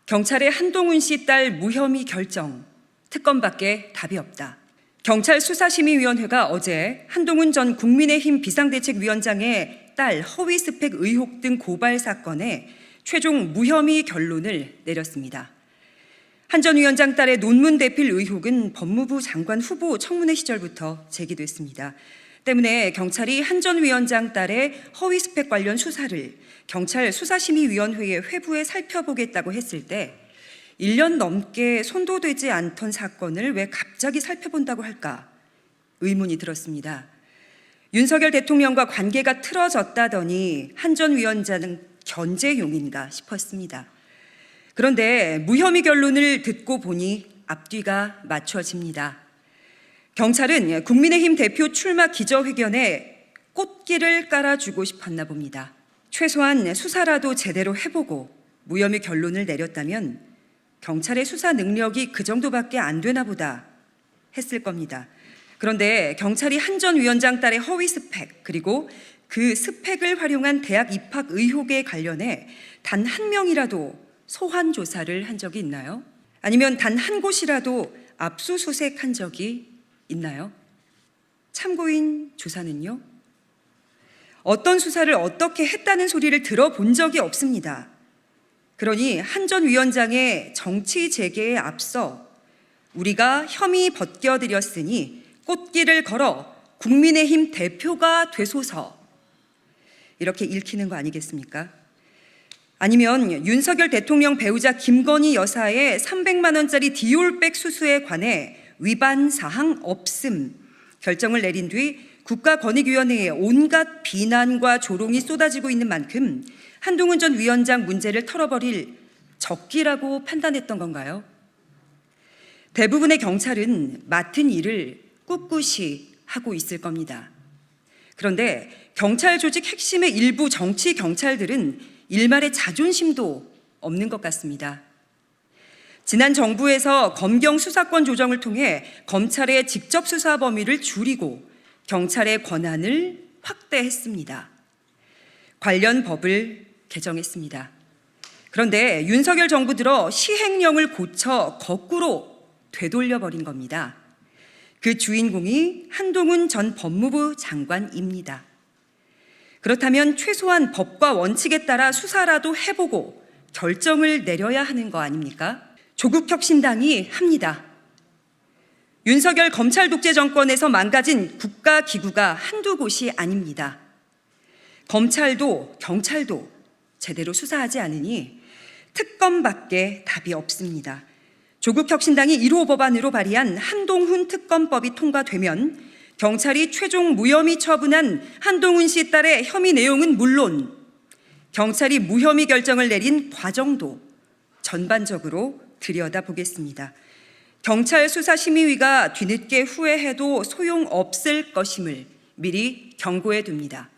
경찰의 한동훈 씨 딸 무혐의 결정, 특검밖에 답이 없다. 경찰 수사심의위원회가 어제 한동훈 전 국민의힘 비상대책위원장의 딸 허위 스펙 의혹 등 고발 사건에 최종 무혐의 결론을 내렸습니다. 한 전 위원장 딸의 논문 대필 의혹은 법무부 장관 후보 청문회 시절부터 제기됐습니다. 때문에 경찰이 한 전 위원장 딸의 허위 스펙 관련 수사를 경찰 수사심의위원회의 회부에 살펴보겠다고 했을 때 1년 넘게 손도되지 않던 사건을 왜 갑자기 살펴본다고 할까 의문이 들었습니다. 윤석열 대통령과 관계가 틀어졌다더니 한 전 위원장은 견제용인가 싶었습니다. 그런데 무혐의 결론을 듣고 보니 앞뒤가 맞춰집니다. 경찰은 국민의힘 대표 출마 기자회견에 꽃길을 깔아주고 싶었나 봅니다. 최소한 수사라도 제대로 해보고 무혐의 결론을 내렸다면 경찰의 수사 능력이 그 정도밖에 안 되나 보다 했을 겁니다. 그런데 경찰이 한 전 위원장 딸의 허위 스펙 그리고 그 스펙을 활용한 대학 입학 의혹에 관련해 단 한 명이라도 소환 조사를 한 적이 있나요? 아니면 단 한 곳이라도 압수수색한 적이 있나요? 참고인 조사는요? 어떤 수사를 어떻게 했다는 소리를 들어본 적이 없습니다. 그러니 한 전 위원장의 정치 재개에 앞서 우리가 혐의 벗겨드렸으니 꽃길을 걸어 국민의힘 대표가 되소서 이렇게 읽히는 거 아니겠습니까? 아니면 윤석열 대통령 배우자 김건희 여사의 300만 원짜리 디올백 수수에 관해 위반 사항 없음 결정을 내린 뒤 국가권익위원회에 온갖 비난과 조롱이 쏟아지고 있는 만큼 한동훈 전 위원장 문제를 털어버릴 적기라고 판단했던 건가요? 대부분의 경찰은 맡은 일을 꿋꿋이 하고 있을 겁니다. 그런데 경찰 조직 핵심의 일부 정치 경찰들은 일말의 자존심도 없는 것 같습니다. 지난 정부에서 검경 수사권 조정을 통해 검찰의 직접 수사 범위를 줄이고 경찰의 권한을 확대했습니다. 관련 법을 개정했습니다. 그런데 윤석열 정부 들어 시행령을 고쳐 거꾸로 되돌려버린 겁니다. 그 주인공이 한동훈 전 법무부 장관입니다. 그렇다면 최소한 법과 원칙에 따라 수사라도 해보고 결정을 내려야 하는 거 아닙니까? 조국혁신당이 합니다. 윤석열 검찰 독재 정권에서 망가진 국가기구가 한두 곳이 아닙니다. 검찰도 경찰도 제대로 수사하지 않으니 특검밖에 답이 없습니다. 조국혁신당이 1호 법안으로 발의한 한동훈 특검법이 통과되면 경찰이 최종 무혐의 처분한 한동훈 씨 딸의 혐의 내용은 물론 경찰이 무혐의 결정을 내린 과정도 전반적으로 들여다보겠습니다. 경찰 수사심의위가 뒤늦게 후회해도 소용없을 것임을 미리 경고해 둡니다.